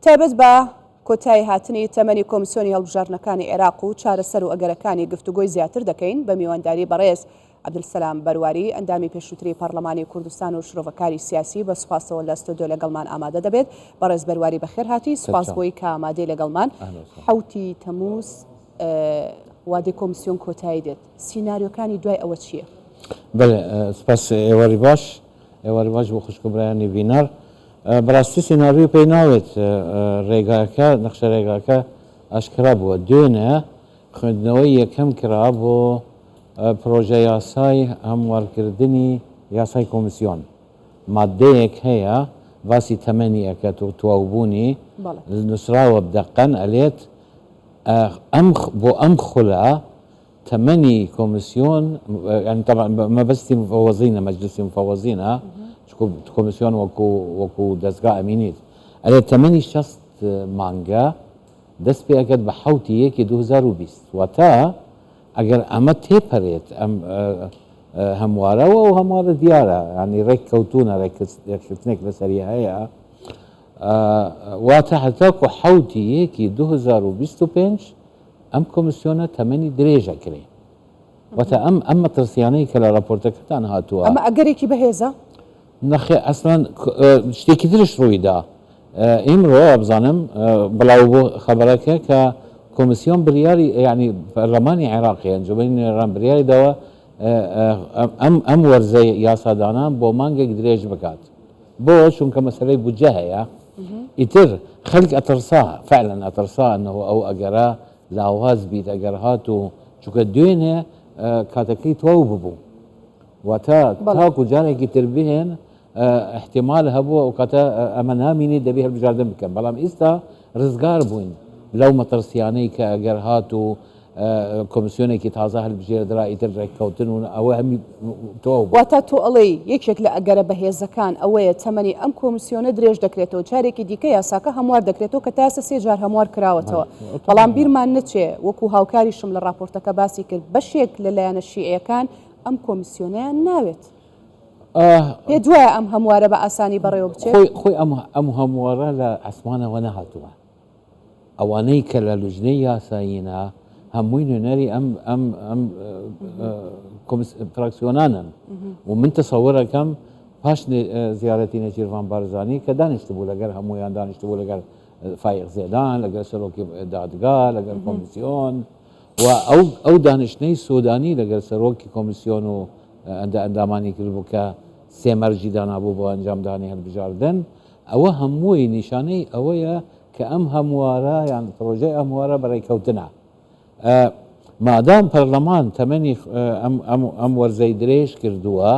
تایبەت بە کۆتایی هاتنی تەمەنی کۆمیسیۆنی هەڵبژارنەکانی عێراق و چارەسەر و ئەگەرەکانی گفتوگۆی زیاتر دەکەین بە میوانداری بەڕێز عەبدولسەلام بەرواری ئەندامی پێشووتری پەرلەمانی کوردستان و شرۆڤەکاری سیاسی بە سوپاسەوە لە ستۆدیۆ لەگەڵمان ئامادە دەبێت. بەڕێز بەرواری بەخێر هاتی، سوپاس بۆی کە ئامادەی لەگەڵمان. حوتی تەمووز وادەی کۆمیسیۆن کۆتایی دێت، سیناریۆکانی دوای ئەوە چییە؟ بەڵێ سپاس ئێواری باش بۆ خوشکبرایانی بینەر. بەڕاستی سیناریۆ پێی ناوێت ڕێگاکە نەخشە ڕێگاکە ئاشکرا بووە. دوێنێ خوێندنەوەی یەکەم کرا بۆ پرۆژە یاسای هەموارکردنی یاسای کۆمیسیۆن. مادەیەک هەیە باسی تەمەنی ئەکات و تواوبوونی نووسراوە بدەقەن ئەلێت بۆ ئەم خولە تەمەنی کۆمیسیۆن مەبەستی مفەوەزینە مەجلسی مفەوەزینە کۆمیسیۆن وەکو دەستگا ئەمینیت ئەلێ تەمەنی 60 مانگە دەست پێ ئەکات بە حوتی یەکی 2020 واتە ئەگەر ئەمە تێپەرێت ئەم هەموارەوە و هەموارە دیارە ینی ڕێک کەوتونە ڕێککردنێک لەسەری هەیە واتە هەتاکو حوتی یەکی 2025 ئەم کۆمیسیۆنە تەمەنی درێژە کرێ. واتە ئەم مەترسیانەی کە لە راپۆرتەکەتان هاتووە ئەمە ئەگەرێکی بەهێزە؟ نەخێ ئەسڵەن شتێکی ترش ڕوویدا. ئیمڕۆ بزانم بڵاو بۆ خەبەرەکە کە کۆمیسیۆن بریاری ینی پەرلەمانی عێراقی ئەنجومەنی نێران بریاری داوە ئەم وەرزەی یاسادانان بۆ مانگێک درێژ بکات. بۆ چونکە مەسەلەی بودجە هەیە ئیتر خەڵک ئەترسا فعلەن ئەترسا ئەنەوە ئەو ئەگەرە لاواز بیت ئەگەر هات و چونکە دوێنێ کاتەکەی تەواو ببوو واتە تاکو جارێکی تر بهێن احتیمال هەبووە و کاتە ئەمە نامینی دەبێ هەڵبژاردن بکەن بەڵام ئێستا ڕزگار بووین لەو مەترسیانەی کە ئەگەر هات و کۆمیسیۆنێکی تازە هەڵبژێردرا ئیتر ڕێککەوتن و ئەوە هەمی تەواو بوو. واتە تۆ ئەڵێی یەکێک لە ئەگەرە بەهێزەکان ئەوەیە تەمەنی ئەم کۆمیسیۆنە درێژ دەکرێتەوە، جارێکی دیکە یاساکە هەموار دەکرێتەوە کە تا ئێستا 3 جار هەموار کراوەتەوە. بەڵام بیرمان نەچێ وەکو هاوکاریشم لە راپۆرتەکە باسی کرد بەشێک لەلایەنە شیعیەکان ئەم کۆمیسیۆنەیان ناوێت. پێ دوایە ئەم هەموارە بە ئاسانی بەڕێوە بچێت؟ خۆی ئەم هەموارە لە ئەسمانەوە نەهاتووە. ئەوانەی کە لە لوژنەی یاساییە هەمووی نوێنەری ئەم فراکسیۆنانن و من تەسەوەرەکەم پاش زیارەتی نەجیروان بارزانی کە دانیشتبوو لەگەر هەموویان دانیشتبوو لەگەر فایق زێدان لەگەر سەرۆکی دادگا لەگەر کۆمیسیۆن و ئەو دانیشتنەی سۆدانی لەگەر سەرۆکی کۆمیسیۆن و ئەندامانی کردبوو کە سێمەرجی دانابوو بۆ ئەنجامدانی هەڵبژاردن ئەوە هەمووی نیشانەی ئەوەیە کە ئەم هەموارە یان پرۆژەی ئەموارە بەڕێکەوتنە. مادام پەرلەمان تەمەنی ئەم وەرزەی درێژ کردووە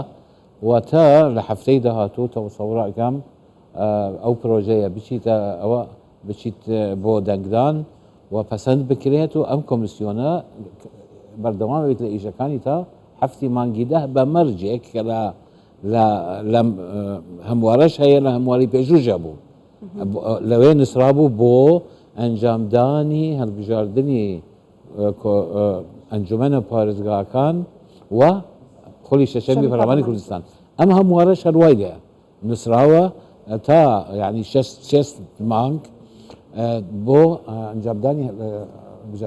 واتە لە هەفتەی داهاتوو تەوسەوڕەکەم ئەو پرۆژەیە بچیتە ئەوە بچیت بۆ دەنگدان و پەسەند بکرێت و ئەم کۆمیسیۆنە بەردەوام بێت لە ئیشەکانی تا هەفتی مانگی دەه بە مەرجێک کە لە هەموارەش هەیە لە هەمواری پێشوژە بوو لەوێ نووسرابوو بۆ ئەنجامدانی هەڵبژاردننی ئەنجومەنە پارێزگاکان و خۆلی شەشەمی پەرلەمانی کوردستان. ئەم هەموارەش هەروای لێ نووسراوە تا یعنی 6 مانگ بۆ ئەنجامدانی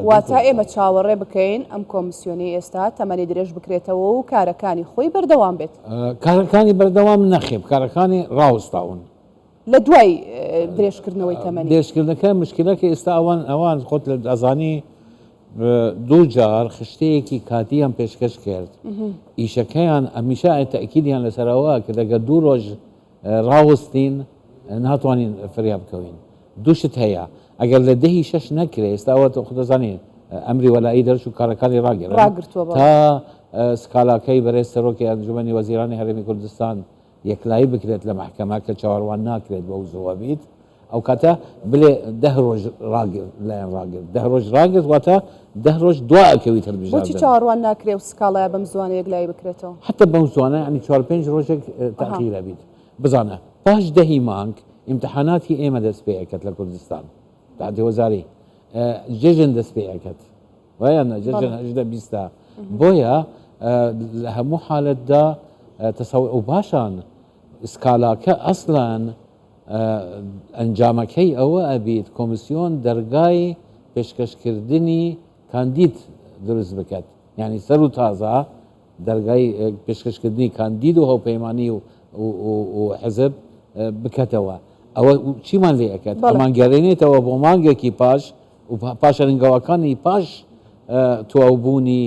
واتە ئێمە چاوەڕێ بکەین ئەم کۆمیسیۆنی ئێستا تەمەنی درێژ بکرێتەوە و کارەکانی خۆی بەردەوام بێت. کارەکانی بەردەوام نەخێب کارەکانی ڕاوستاون لە دوای درێژکردنەوەی تەمەنی. درێژکردنەکە مشکلەکە ئێستا ئەوان خۆت لە ئەزانی 2 جار خشتەیەکی کاتیان پێشکەش کرد ئیشەکەیان ئەمیشە تەکیدیان لەسەرەوە کە دەگە 2 ڕۆژ ڕاوستین ناتوانین فریاب بکەوین. دووشت هەیە ئەگەر لە 10/6 نەکرێ ئێستاوە خودەزانێ ئەمری وەلایی دەرچ و کارەکانی ڕاگرتووە تا سکالاکەی بەرێز سەرۆکی ئەنجومەنی وەزیرانی هەرێمی کوردستان یەکلایی بکرێت لە مەحکەمە کە چاوەڕوان ناکرێت بەو زۆوە بیت ئەو کاتە بلێ 10 ڕۆژ ڕاگرت لایەن ڕاگرت 10 ڕۆژ ڕاگرت واتە 10 ڕۆژ دواکەویت هەڵبژاردن. بۆچی چاوەڕوان ناکرێ و سکاڵایە بەم زوانە یەکلایی بکرێتەوە؟ حتى بەم زوانە ینی 4-5 ڕۆژێک تەخیرە بیت. بزانە پاش 10 مانگ ئیمتحاناتی ئێمە دەست پێ ئەکەت لە کوردستان دادی وەزاری جێژن دەست پێ ئەکەت وایە جێژن 20 بۆیە لە هەموو حالەتدا تەسەوە و باشان سکالاکە ئەسڵان ئەنجامەکەی ئەوە ئەبیت کۆمیسیۆن دەرگای پێشکەشکردنی کاندید دروست بکات، یعنی سەر و تازە دەرگای پێشکەشکردنی کاندید و هەوپەیمانی و حزب بکەتەوە. ئەوە چیمان لێ ئەکات؟ ئەمان گەڕێنێتەوە بۆ مانگێکی پاش و پاشە رنگەوەکانی پاش تواوبوونی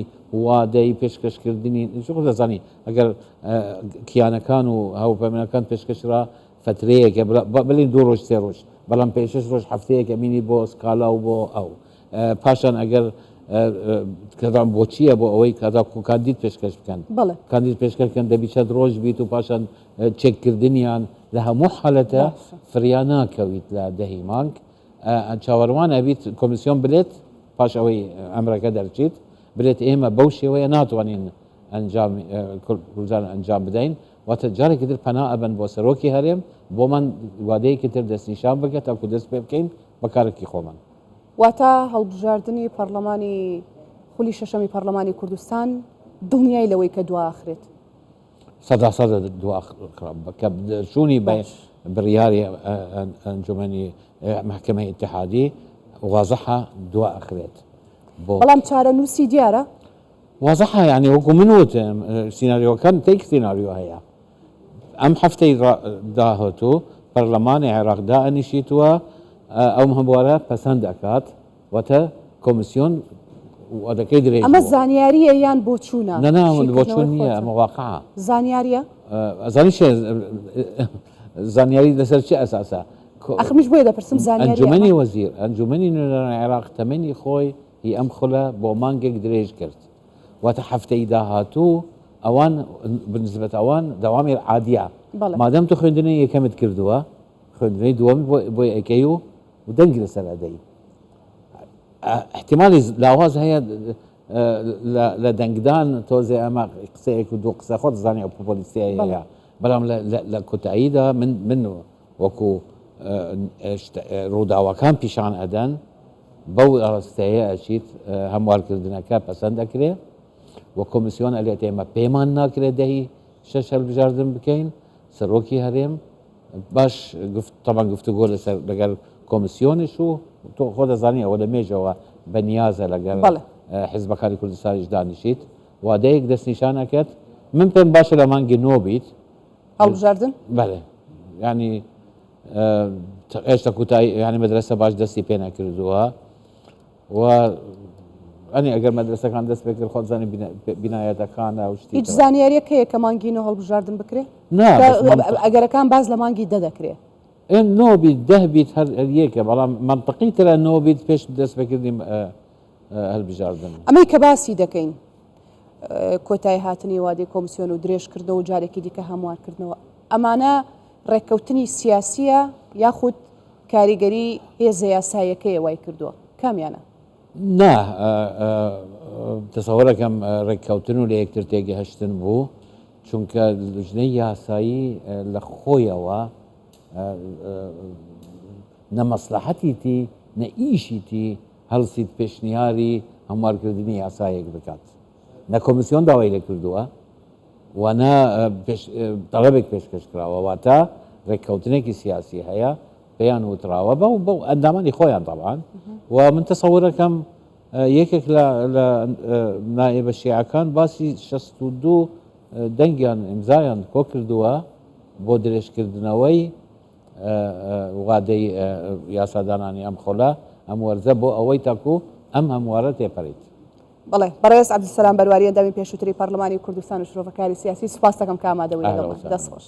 وادەی پێشکەشکردنی دەزانی ئەگەر کیانەکان و هەوپەیمانەکان پێشکەشرا فترەیەکە بڵین 2 ڕۆژ 3 ڕۆژ، بەڵام 5-6 ڕۆژ هەفتەیەکە مینی بۆ سکالا و بۆ ئەو پاشان ئەگەر کەدام بۆچییە بۆ ئەوەی کاندید پێشکەش بکەن کاندید پێشکەشکەن دەبی چەند ڕۆژ بیت و پاشان چێککردنیان لە هەموو حالەتە فریان ناکەویت لە دەهی مانگ. چاوەڕوان ئەبیت کۆمیسیۆن بلێت پاش ئەوەی ئەمرەکە دەرچیت بلێت ئێمە بەو شێوەیە ناتوانین کوردستان ئەنجام بدەین، واتە جارێکی تر پەنا ئەبن بۆ سەرۆکی هەرێم بۆمان وادەیەکی تر دەستنیشان بکە تاکو دەست پێ بکەین بە کارێکی خۆمان. واتە هەڵبژاردننی پەرلەمانی خولی شەشەمی پەرلەمانی کوردستان دڵنیای لەوەی کە دواخرێت 100% کە چوونی بە بڕیاری ئەنجومەنی محکمەی ئیتحادی واضحە دواخرێت. بەڵام چارە نووسی دیارە واضحە، یعنی وەکو من وتم سیناریۆکان تێک سیناریۆ هەیە. ئەم هەفتەی داهاتوو پەرلەمانی عێراقدا ئەنیشیتووە ئەو هەموارە پەسەند دەکات واتە کۆمیسیۆن وەدەکەی درێژ. ئەمە زانیاریە یان بۆ چوونە؟ بۆ چوون نییە، ئەمە واقعە زانیاریە. زانی زانیاری لەسەر چه ئەساسە؟ ئەخمیش بۆیە دەپرسم زانیاری. ئەنجومەنی وەزیر ئەنجومەنی نوێنەرانی عێراق تەمەنی خۆی هی ئەم خولە بۆ مانگێک درێژ کرد، واتە هەفتەی داهاتوو ئەوان بنسبەت ئەوان دەوامی عادیە. مادەم تو خوێندنەی یەکەمت کردووە خوێندنەی دووەمی بۆی ئەەکەی و دەنگی لەسەر ئەدەی. احتیمالی لاواز هەیە لە دەنگدان تۆزێ ئەمە قسەیەک و 2 قسە خۆت زانی ئەو پۆلیسیایی هەیە، بەڵام لە کۆتاییدا من وەکو ڕووداوەکان پیشان ئەدەن بەو ئاراستەیە ئەچیت هەموارکردنەکە پەسەند دەکرێت و کۆمیسیۆن ئەلێت ئێمە پێمان ناکرێت دەهی 6 هەڵبژاردن بکەین. سەرۆکی هەرێم باش تەمان گفتوگۆ لەگەر کۆمیسیۆنش و تۆ خۆ دەزانی ئەوە لە مێژەوە بەنیازە لەگەر حیزبەکانی کوردستانیش دانیشیت وادەیەک دەستنیشانەکەت. من پێم باشە لە مانگی نۆ بیت هەڵبژاردن. بەڵێ ینی هێشتا کوتایی ینی مەدرسە باش دەستی پێ نەکردووە و ئەنی ئەگەر مەدرسەکان دەست پێکرد خۆ زانی بینایەتەکانە و شتی هیچ زانیاریەک هەیە کە مانگی نۆ هەڵبژاردن بکرێت؟ ئەگەرەکان باز لە مانگی دەدەکرێت نۆ بیت 10 بیت هەر یەکە، بەڵام منطقی ترە نۆ بیت پێش دەست پێکردی هەڵبژاردن. ئەمەی کە باسی دەکەین کۆتایی هاتنی وادەی کۆمیسیۆن و درێژکردەوە و جارێکی دیکە هەموارکردنەوە، ئەمانە ڕێککەوتنی سیاسیە یاخود کاریگەری هێزە یاساییەکەی وای کردووە کامیانە؟ نا تەسەوەرەکەم ڕێککەوتن و لە یەکتر تێگەهشتن بوو، چونکە ژنەی یاسایی لە خۆیەوە نە مەسلحەتیتی نە ئیشیتی هەڵسیت پێشنیاری هەموارکردنی یاسایەک بکات. نە کۆمیسیۆن داوای لێ کردووە و نە تەڵەبێک پێشکەش کراوە، واتە ڕێککەوتنێکی سیاسی هەیە پێیان وتراوە بەو ئەندامانی خۆیان طبعاً. و من تەسەوەرەکەم یەکێک لە نائبە شیعەکان باسی 62 دەنگیان ئیمزایان کۆ کردووە بۆ درێژکردنەوەی وادەی یاسادانانی ئەم خۆلە ئەم وەرزە بۆ ئەوەی تاکو ئەم هەموارە تێپەڕیت. بەڵێ بەڕێز عەبدولسەلام بەرواری ئەندامی پێشووتری پەرلەمانی کوردستان و شرۆڤەکاری سیاسی سوپاس دەکەم کە ئامادەبووی لەگەڵمان. دەست خۆش.